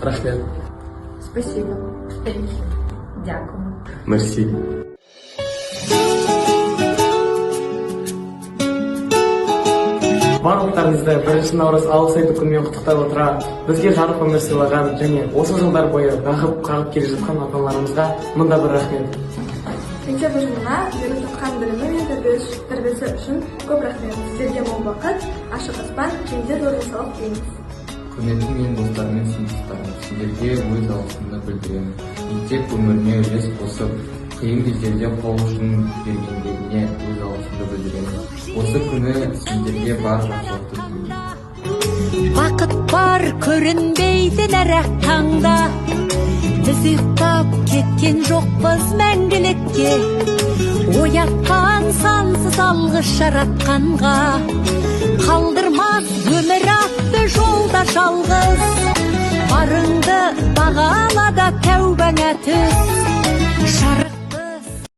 Рахмет. Спасибо. Дякую. Мерсі. Барлықтарыңызды 1 наурыз алғыс айту күнімен құттықтай отыра, бізге жарық өмір сыйлаған және осы жылдар бойы бағып келе жатқан ата-аналарымызға мында бір рахмет. Мектеп ұжымына беріп жатқан білімі мен тәрбиесі үшін көп рахмет. Сіздерге мол бақыт, ашық аспан, кеңдер зор денсаулық тілейміз. Құрметті мен достарым мен сыныптастарым, сіздерге өз алғысымды білдіремін. Мектеп өміріне үлес қосып, қиын кездерде қол ұшын бергендеріне өз алғысымды білдіремін. Осы күні сіздерге бар жақсылықты тілеймін. Бақыт бар көрінбейді нәрәк таңда, біз ұйықтап кеткен жоқпыз мәңгілікке. Оятқан сансыз алғыс жаратқанға, қалдырмас өмір атты жолда жалғыз.